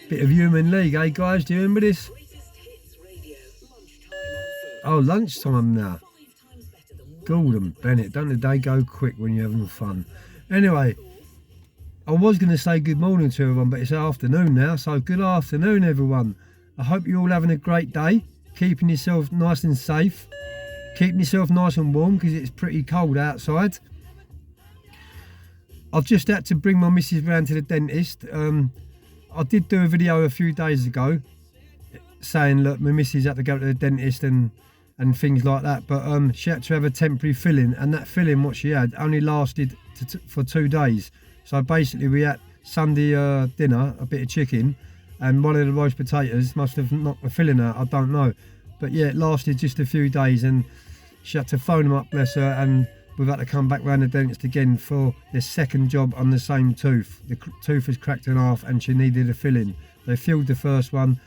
Bit of Human League, eh guys? Do you remember this? Oh, lunchtime now. Gordon Bennett, don't the day go quick when you're having fun? Anyway, I was going to say good morning to everyone, but it's afternoon now, so good afternoon everyone. I hope you're all having a great day, keeping yourself nice and safe, keeping yourself nice and warm because it's pretty cold outside. I've just had to bring my missus round to the dentist. I did do a video a few days ago saying, look, my missus had to go to the dentist and things like that, but she had to have a temporary filling, and that filling what she had only lasted for 2 days. So basically we had Sunday dinner, a bit of chicken and one of the roast potatoes. Must have knocked the filling out, I don't know, but yeah, it lasted just a few days and she had to phone them up, bless her, and we've had to come back round the dentist again for the second job on the same tooth. The tooth was cracked in half and she needed a filling. They filled the first one,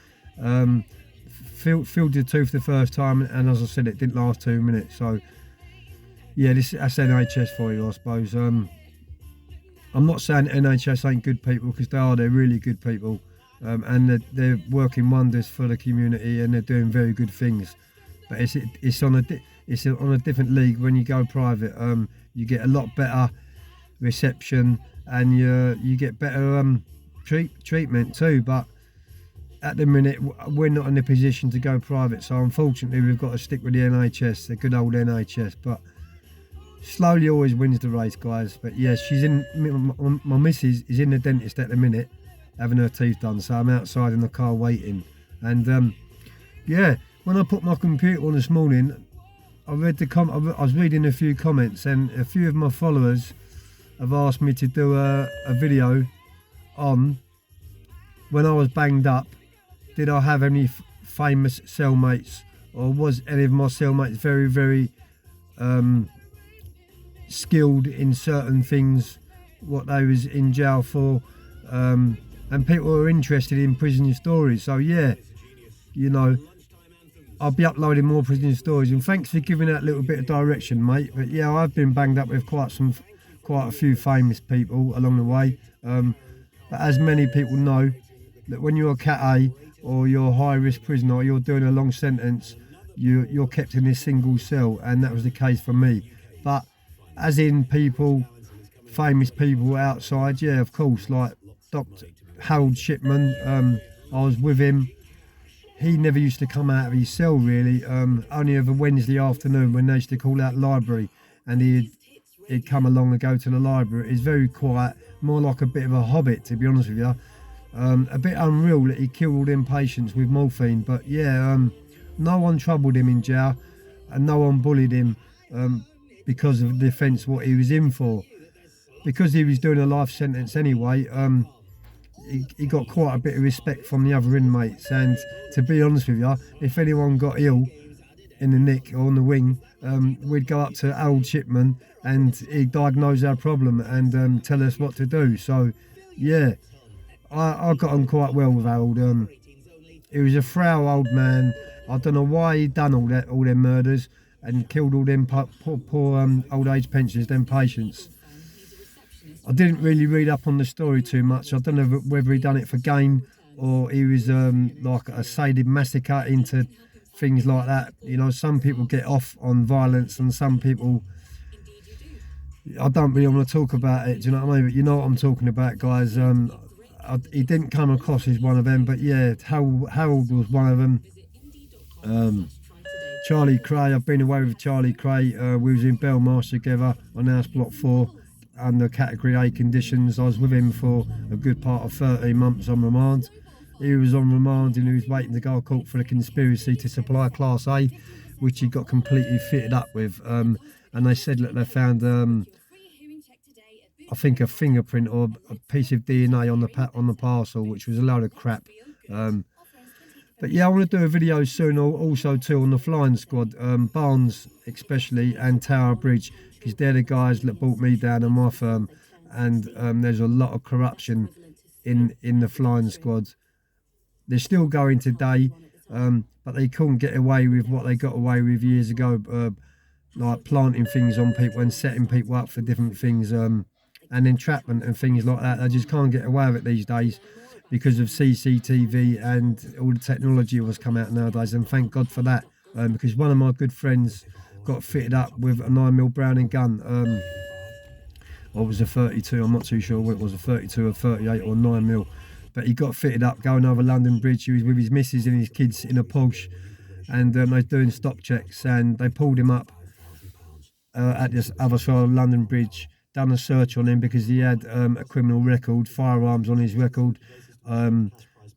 filled the tooth the first time, and as I said, it didn't last 2 minutes. So yeah, that's NHS for you, I suppose. I'm not saying NHS ain't good people, because they're really good people, and they're working wonders for the community and they're doing very good things. But it's on a different league when you go private. You get a lot better reception and you get better treatment too. But at the minute we're not in a position to go private, so unfortunately we've got to stick with the NHS, the good old NHS. But slowly always wins the race, guys. But yeah, my missus is in the dentist at the minute having her teeth done, so I'm outside in the car waiting. And yeah, when I put my computer on this morning, I was reading a few comments, and a few of my followers have asked me to do a video on when I was banged up. Did I have any famous cellmates, or was any of my cellmates very, very skilled in certain things, what they was in jail for, and people were interested in prison stories. So yeah, you know, I'll be uploading more prison stories, and thanks for giving that little bit of direction, mate. But yeah, I've been banged up with quite a few famous people along the way. But as many people know, that when you're a Cat A or you're a high risk prisoner, or you're doing a long sentence, you're kept in this single cell, and that was the case for me. But as in people, famous people outside, yeah, of course, like Dr. Harrold Shipman, I was with him. He never used to come out of his cell really, only of a Wednesday afternoon when they used to call out library, and he'd come along and go to the library. It's very quiet, more like a bit of a hobbit, to be honest with you. A bit unreal that he killed all them patients with morphine, but yeah, no one troubled him in jail, and no one bullied him because of the offence what he was in for. Because he was doing a life sentence anyway, he got quite a bit of respect from the other inmates. And to be honest with you, if anyone got ill in the nick or on the wing, we'd go up to Harrold Shipman and he'd diagnose our problem and tell us what to do. So yeah, I got on quite well with Harrold. He was a frail old man. I don't know why he'd done all them murders and killed all them poor old age pensioners, them patients. I didn't really read up on the story too much. I don't know whether he done it for gain or he was like a sadomasochist into things like that. You know, some people get off on violence and some people, I don't really want to talk about it, do you know what I mean? But you know what I'm talking about, guys. He didn't come across as one of them, but yeah, Harrold was one of them. Charlie Cray, I've been away with Charlie Cray. We was in Belmarsh together on House Block 4 under Category A conditions. I was with him for a good part of 13 months on remand. He was on remand and he was waiting to go to court for the conspiracy to supply Class A, which he got completely fitted up with. And they said that they found, I think, a fingerprint or a piece of DNA on the parcel, which was a load of crap. But yeah, I want to do a video soon also too on the flying squad, Barnes especially, and Tower Bridge, because they're the guys that brought me down in my firm, and there's a lot of corruption in the flying squad. They're still going today, but they couldn't get away with what they got away with years ago, like planting things on people and setting people up for different things, and entrapment and things like that. They just can't get away with it these days. because of CCTV and all the technology was come out nowadays, and thank God for that, because one of my good friends got fitted up with a 9mm Browning gun, or was a 32, I'm not too sure what it was, a 32 or 38 or 9mm, but he got fitted up going over London Bridge. He was with his missus and his kids in a Porsche, and they were doing stop checks, and they pulled him up at this other side of London Bridge, done a search on him because he had a criminal record, firearms on his record.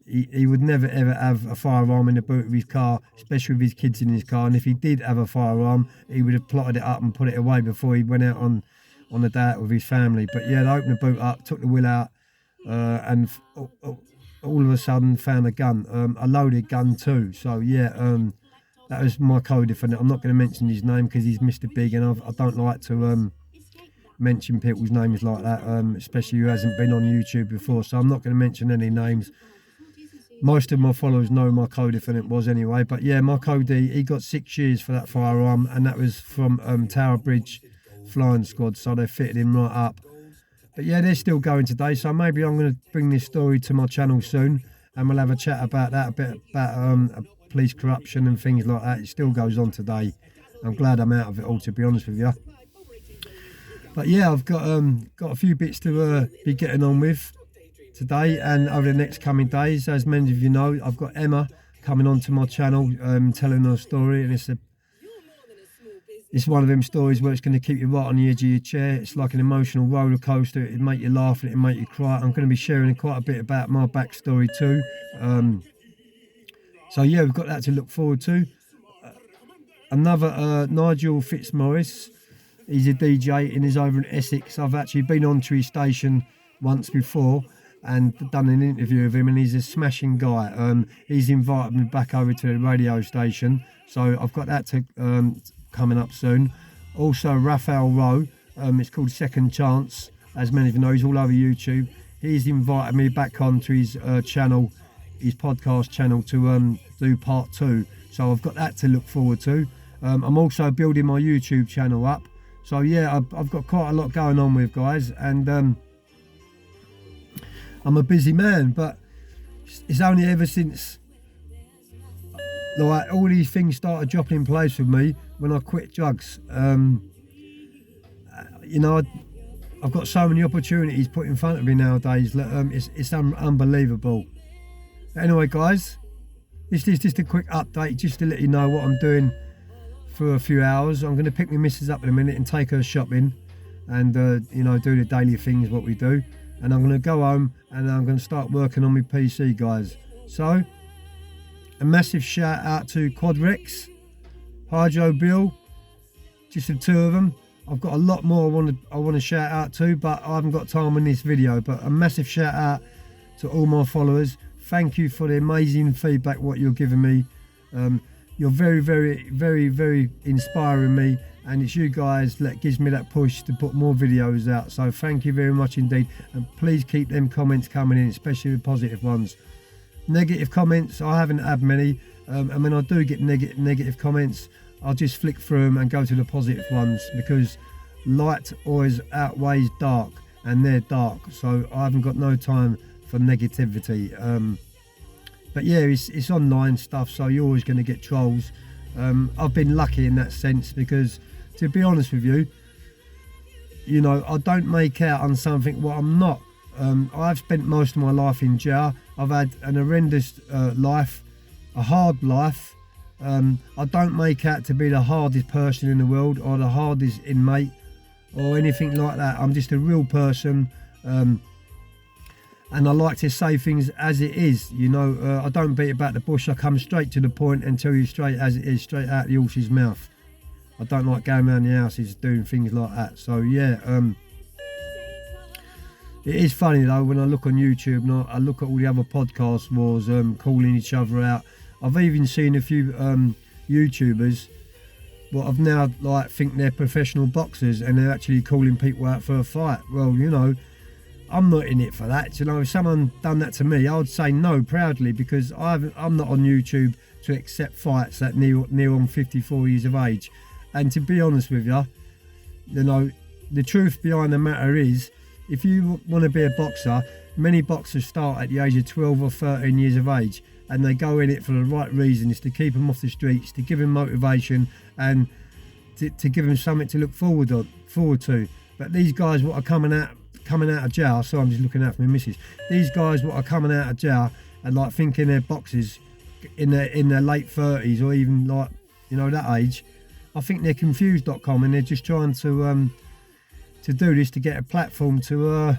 He would never ever have a firearm in the boot of his car, especially with his kids in his car, and if he did have a firearm, he would have plotted it up and put it away before he went out on a day out with his family. But yeah, they opened the boot up, took the wheel out, and all of a sudden found a gun, a loaded gun too. So yeah, that was my co-defendant. I'm not going to mention his name because he's Mr. Big, and I don't like to mention people's names like that, especially who hasn't been on YouTube before. So I'm not going to mention any names. Most of my followers know my co-defendant was anyway. But yeah, my co-D, he got 6 years for that firearm, and that was from Tower Bridge Flying Squad. So they fitted him right up. But yeah, they're still going today. So maybe I'm going to bring this story to my channel soon, and we'll have a chat about that, a bit about police corruption and things like that. It still goes on today. I'm glad I'm out of it all, to be honest with you. But yeah, I've got a few bits to be getting on with today and over the next coming days. As many of you know, I've got Emma coming onto my channel, telling her story, and it's one of them stories where it's going to keep you right on the edge of your chair. It's like an emotional roller coaster. It'll make you laugh and it'll make you cry. I'm going to be sharing quite a bit about my backstory too. So yeah, we've got that to look forward to. Another Nigel Fitzmaurice. He's a DJ and he's over in Essex. I've actually been on to his station once before and done an interview with him, and he's a smashing guy. He's invited me back over to the radio station, so I've got that to coming up soon. Also Raphael Rowe, it's called Second Chance, as many of you know, he's all over YouTube. He's invited me back onto his channel, his podcast channel, to do part 2, so I've got that to look forward to. I'm also building my YouTube channel up. So yeah, I've got quite a lot going on with, guys, and I'm a busy man, but it's only ever since like all these things started dropping in place with me when I quit drugs. You know, I've got so many opportunities put in front of me nowadays that it's unbelievable. Anyway, guys, this is just a quick update just to let you know what I'm doing for a few hours. I'm going to pick my missus up in a minute and take her shopping, and you know, do the daily things what we do, and I'm going to go home and I'm going to start working on my PC, guys. So a massive shout out to Quadrex, Hydro Bill, just the two of them. I've got a lot more I want to shout out to, but I haven't got time in this video. But a massive shout out to all my followers. Thank you for the amazing feedback what you're giving me. You're very, very, very, very inspiring me, and it's you guys that gives me that push to put more videos out. So thank you very much indeed, and please keep them comments coming in, especially the positive ones. Negative comments, I haven't had many, and when I do get negative comments, I'll just flick through them and go to the positive ones, because light always outweighs dark, and they're dark, so I haven't got no time for negativity. But yeah, it's online stuff, so you're always going to get trolls. I've been lucky in that sense, because to be honest with you, you know, I don't make out on something what I'm not. I've spent most of my life in jail. I've had an horrendous life, a hard life. I don't make out to be the hardest person in the world or the hardest inmate or anything like that. I'm just a real person. And I like to say things as it is, you know. I don't beat about the bush. I come straight to the point and tell you straight as it is, straight out the horse's mouth. I don't like going around the houses doing things like that. So yeah, it is funny though when I look on YouTube and I look at all the other podcast wars calling each other out. I've even seen a few YouTubers what I've now like think they're professional boxers, and they're actually calling people out for a fight. Well, you know, I'm not in it for that. You know, if someone done that to me, I would say no proudly, because I'm not on YouTube to accept fights at near on 54 years of age. And to be honest with you, you know, the truth behind the matter is, if you want to be a boxer, many boxers start at the age of 12 or 13 years of age, and they go in it for the right reasons, to keep them off the streets, to give them motivation, and to give them something to look forward to. But these guys what are coming out of jail, so I'm just looking out for my missus. These guys what are coming out of jail and like thinking they're boxers in their late 30s or even like, you know, that age, I think they're confused.com, and they're just trying to do this to get a platform to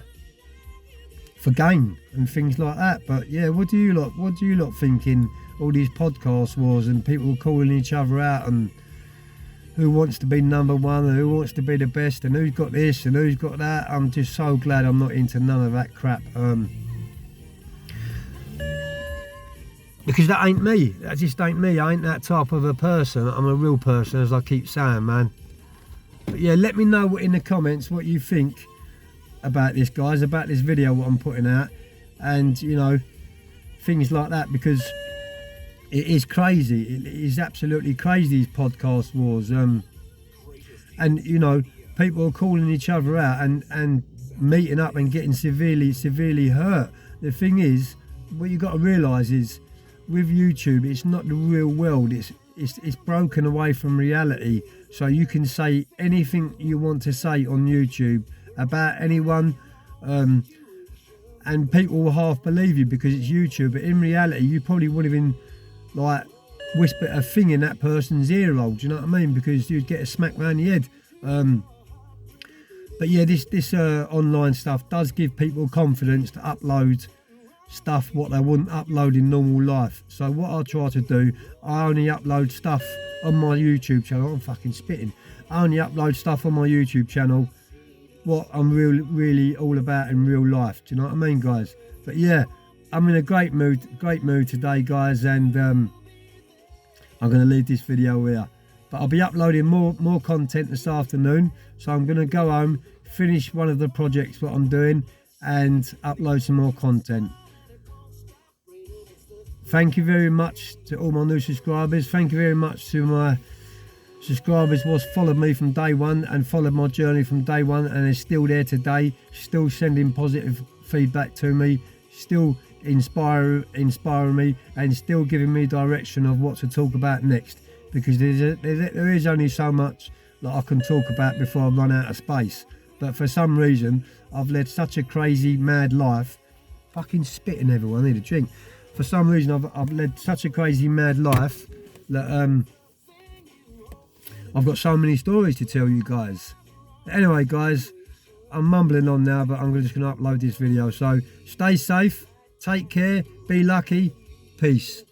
for gain and things like that. But yeah, what do you lot think in all these podcast wars and people calling each other out and who wants to be number one and who wants to be the best and who's got this and who's got that? I'm just so glad I'm not into none of that crap, because that ain't me. That just ain't me. I ain't that type of a person. I'm a real person, as I keep saying, man. But yeah, let me know in the comments what you think about this, guys, about this video what I'm putting out, and you know, things like that, because it is crazy. It is absolutely crazy, these podcast wars. And you know, people are calling each other out and meeting up and getting severely hurt. The thing is, what you got to realise is, with YouTube, it's not the real world. It's broken away from reality. So you can say anything you want to say on YouTube about anyone, and people will half believe you because it's YouTube. But in reality, you probably wouldn't even like whisper a thing in that person's ear hole. Do you know what I mean? Because you'd get a smack round the head. But yeah, this online stuff does give people confidence to upload stuff what they wouldn't upload in normal life. So what I try to do, I only upload stuff on my YouTube channel. I'm fucking spitting. I only upload stuff on my YouTube channel what I'm really all about in real life. Do you know what I mean, guys? But yeah, I'm in a great mood today, guys, and I'm going to leave this video here. But I'll be uploading more content this afternoon. So I'm going to go home, finish one of the projects what I'm doing, and upload some more content. Thank you very much to all my new subscribers. Thank you very much to my subscribers who followed me from day one and followed my journey from day one and are still there today, still sending positive feedback to me, still inspiring me, and still giving me direction of what to talk about next, because there is only so much that I can talk about before I run out of space. But for some reason, I've led such a crazy, mad life. Fucking spitting everyone, I need a drink. For some reason, I've led such a crazy, mad life that I've got so many stories to tell you guys. Anyway, guys, I'm mumbling on now, but I'm just going to upload this video. So stay safe, take care, be lucky, peace.